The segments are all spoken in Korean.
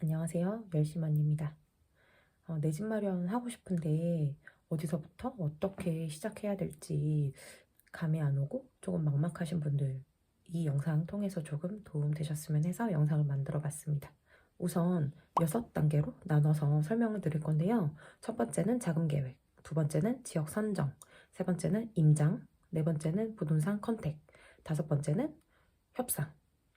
안녕하세요. 열심언니입니다. 내 집 마련 하고 싶은데 어디서부터 어떻게 시작해야 될지 감이 안 오고 조금 막막하신 분들 이 영상 통해서 조금 도움 되셨으면 해서 영상을 만들어 봤습니다. 우선 6단계로 나눠서 설명을 드릴 건데요. 첫 번째는 자금 계획, 두 번째는 지역 선정, 세 번째는 임장, 네 번째는 부동산 컨택, 다섯 번째는 협상,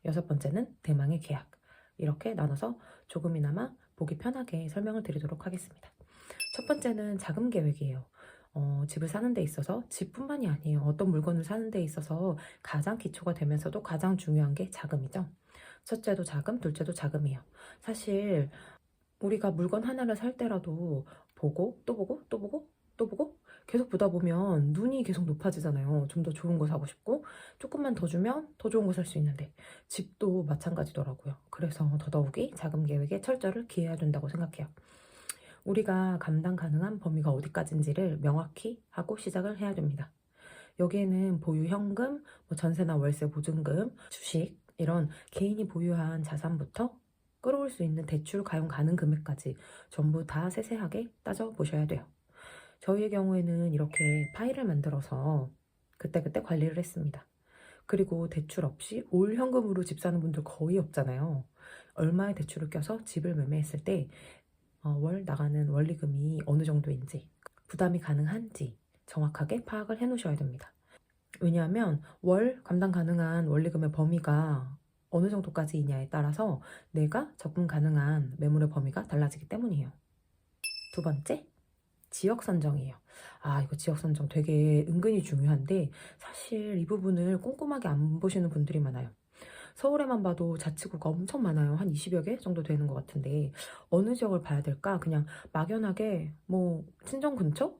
여섯 번째는 대망의 계약. 이렇게 나눠서 조금이나마 보기 편하게 설명을 드리도록 하겠습니다. 첫 번째는 자금 계획이에요. 집을 사는 데 있어서 집뿐만이 아니에요. 어떤 물건을 사는 데 있어서 가장 기초가 되면서도 가장 중요한 게 자금이죠. 첫째도 자금, 둘째도 자금이에요. 사실 우리가 물건 하나를 살 때라도 보고 또 보고 또 보고 또 보고 계속 보다 보면 눈이 계속 높아지잖아요. 좀 더 좋은 거 사고 싶고 조금만 더 주면 더 좋은 거 살 수 있는데 집도 마찬가지더라고요. 그래서 더더욱이 자금 계획에 철저를 기해야 된다고 생각해요. 우리가 감당 가능한 범위가 어디까지인지를 명확히 하고 시작을 해야 됩니다. 여기에는 보유 현금, 전세나 월세 보증금, 주식 이런 개인이 보유한 자산부터 끌어올 수 있는 대출 가용 가능 금액까지 전부 다 세세하게 따져보셔야 돼요. 저희의 경우에는 이렇게 파일을 만들어서 그때그때 관리를 했습니다. 그리고 대출 없이 올 현금으로 집 사는 분들 거의 없잖아요. 얼마의 대출을 껴서 집을 매매했을 때 월 나가는 원리금이 어느 정도인지, 부담이 가능한지 정확하게 파악을 해 놓으셔야 됩니다. 왜냐하면 월 감당 가능한 원리금의 범위가 어느 정도까지이냐에 따라서 내가 접근 가능한 매물의 범위가 달라지기 때문이에요. 두 번째, 지역 선정이에요. 이거 지역 선정 되게 은근히 중요한데 사실 이 부분을 꼼꼼하게 안 보시는 분들이 많아요. 서울에만 봐도 자치구가 엄청 많아요. 한 20여 개 정도 되는 것 같은데 어느 지역을 봐야 될까? 그냥 막연하게 친정 근처?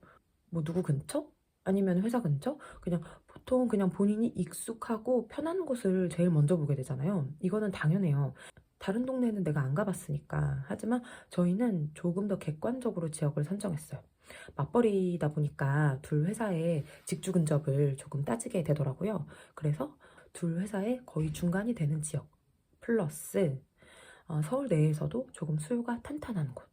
누구 근처? 아니면 회사 근처? 그냥 보통 그냥 본인이 익숙하고 편한 곳을 제일 먼저 보게 되잖아요. 이거는 당연해요. 다른 동네는 내가 안 가봤으니까. 하지만 저희는 조금 더 객관적으로 지역을 선정했어요. 맞벌이다 보니까 둘 회사의 직주 근접을 조금 따지게 되더라고요. 그래서 둘 회사의 거의 중간이 되는 지역 플러스 서울 내에서도 조금 수요가 탄탄한 곳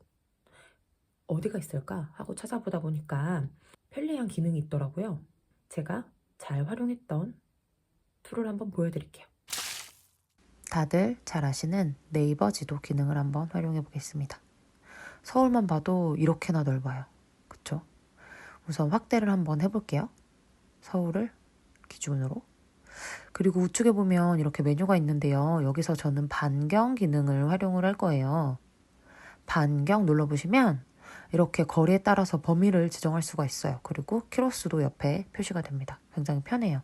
어디가 있을까 하고 찾아보다 보니까 편리한 기능이 있더라고요. 제가 잘 활용했던 툴을 한번 보여드릴게요. 다들 잘 아시는 네이버 지도 기능을 한번 활용해 보겠습니다. 서울만 봐도 이렇게나 넓어요. 그쵸? 우선 확대를 한번 해볼게요. 서울을 기준으로. 그리고 우측에 보면 이렇게 메뉴가 있는데요. 여기서 저는 반경 기능을 활용을 할 거예요. 반경 눌러보시면 이렇게 거리에 따라서 범위를 지정할 수가 있어요. 그리고 키로수도 옆에 표시가 됩니다. 굉장히 편해요.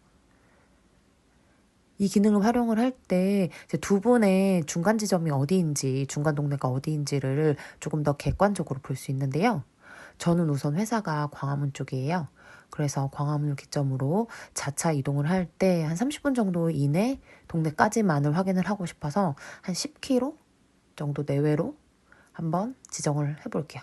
이 기능을 활용을 할 때 두 분의 중간 지점이 어디인지, 중간 동네가 어디인지를 조금 더 객관적으로 볼 수 있는데요. 저는 우선 회사가 광화문 쪽이에요. 그래서 광화문을 기점으로 자차 이동을 할 때 한 30분 정도 이내 동네까지만을 확인을 하고 싶어서 한 10km 정도 내외로 한번 지정을 해볼게요.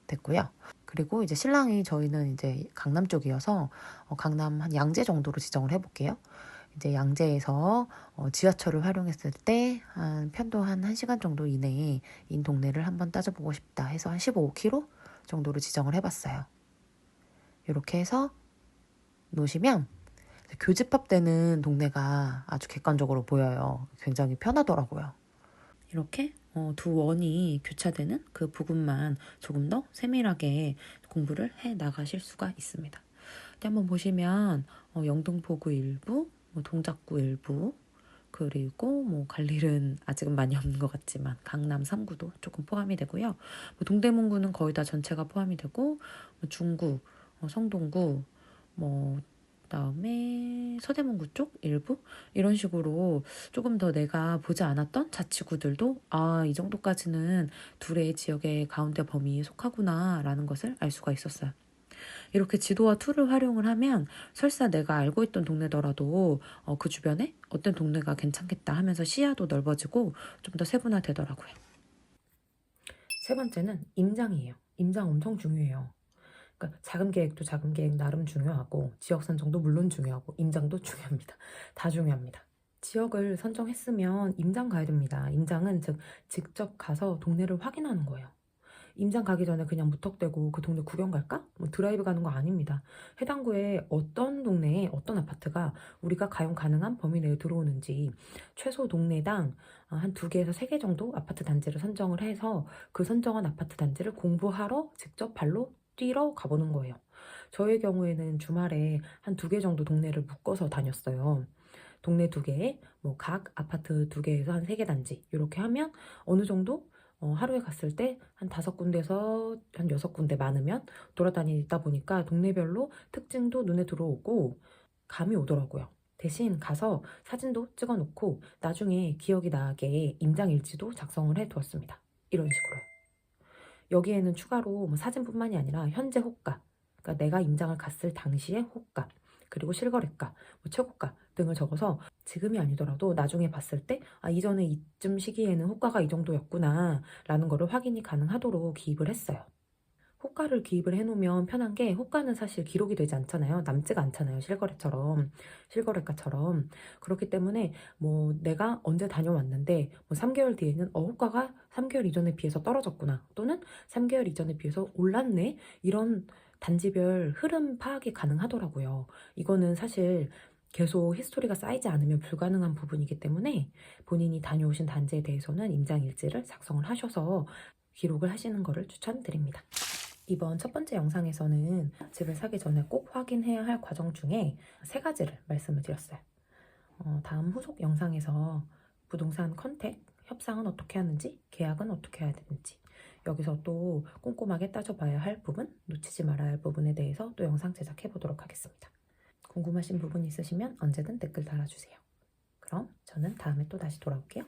됐고요. 그리고 이제 신랑이 저희는 이제 강남 쪽이어서 강남 한 양재 정도로 지정을 해볼게요. 이제 양재에서 지하철을 활용했을 때 한 편도 한 1시간 정도 이내인 동네를 한번 따져보고 싶다 해서 한 15km 정도로 지정을 해봤어요. 이렇게 해서 놓으시면 교집합되는 동네가 아주 객관적으로 보여요. 굉장히 편하더라고요. 이렇게 두 원이 교차되는 그 부분만 조금 더 세밀하게 공부를 해 나가실 수가 있습니다. 한번 보시면 영등포구 일부, 동작구 일부, 그리고 갈일은 아직은 많이 없는 것 같지만 강남 3구도 조금 포함이 되고요. 동대문구는 거의 다 전체가 포함이 되고 중구, 성동구, 그다음에 서대문구 쪽 일부 이런 식으로 조금 더 내가 보지 않았던 자치구들도 이 정도까지는 둘의 지역의 가운데 범위에 속하구나 라는 것을 알 수가 있었어요. 이렇게 지도와 툴을 활용을 하면 설사 내가 알고 있던 동네더라도 그 주변에 어떤 동네가 괜찮겠다 하면서 시야도 넓어지고 좀 더 세분화되더라고요. 세 번째는 임장이에요. 임장 엄청 중요해요. 그러니까 자금 계획도 자금 계획 나름 중요하고 지역 선정도 물론 중요하고 임장도 중요합니다. 다 중요합니다. 지역을 선정했으면 임장 가야 됩니다. 임장은 즉 직접 가서 동네를 확인하는 거예요. 임장 가기 전에 그냥 무턱대고 그 동네 구경 갈까? 뭐 드라이브 가는 거 아닙니다. 해당 구에 어떤 동네에 어떤 아파트가 우리가 가용 가능한 범위 내에 들어오는지 최소 동네당 한 2개에서 3개 정도 아파트 단지를 선정을 해서 그 선정한 아파트 단지를 공부하러 직접 발로 뛰러 가보는 거예요. 저의 경우에는 주말에 한 2개 정도 동네를 묶어서 다녔어요. 동네 2개에 뭐 각 아파트 2개에서 한 3개 단지 이렇게 하면 어느 정도 하루에 갔을 때 한 5군데에서 한 6군데 많으면 돌아다니다 보니까 동네별로 특징도 눈에 들어오고 감이 오더라고요. 대신 가서 사진도 찍어 놓고 나중에 기억이 나게 임장일지도 작성을 해 두었습니다. 이런 식으로요. 여기에는 추가로 뭐 사진뿐만이 아니라 현재 호가, 그러니까 내가 임장을 갔을 당시의 호가, 그리고 실거래가, 뭐 최고가 등을 적어서 지금이 아니더라도 나중에 봤을 때 이전에 이쯤 시기에는 호가가 이 정도였구나 라는 거를 확인이 가능하도록 기입을 했어요. 호가를 기입을 해놓으면 편한 게 호가는 사실 기록이 되지 않잖아요. 남지가 않잖아요. 실거래가처럼. 그렇기 때문에 뭐 내가 언제 다녀왔는데 뭐 3개월 뒤에는 호가가 3개월 이전에 비해서 떨어졌구나, 또는 3개월 이전에 비해서 올랐네, 이런 단지별 흐름 파악이 가능하더라고요. 이거는 사실 계속 히스토리가 쌓이지 않으면 불가능한 부분이기 때문에 본인이 다녀오신 단지에 대해서는 임장일지를 작성을 하셔서 기록을 하시는 것을 추천드립니다. 이번 첫 번째 영상에서는 집을 사기 전에 꼭 확인해야 할 과정 중에 3가지를 말씀을 드렸어요. 다음 후속 영상에서 부동산 컨택, 협상은 어떻게 하는지, 계약은 어떻게 해야 되는지, 여기서 또 꼼꼼하게 따져봐야 할 부분, 놓치지 말아야 할 부분에 대해서 또 영상 제작해 보도록 하겠습니다. 궁금하신 부분 있으시면 언제든 댓글 달아주세요. 그럼 저는 다음에 또 다시 돌아올게요.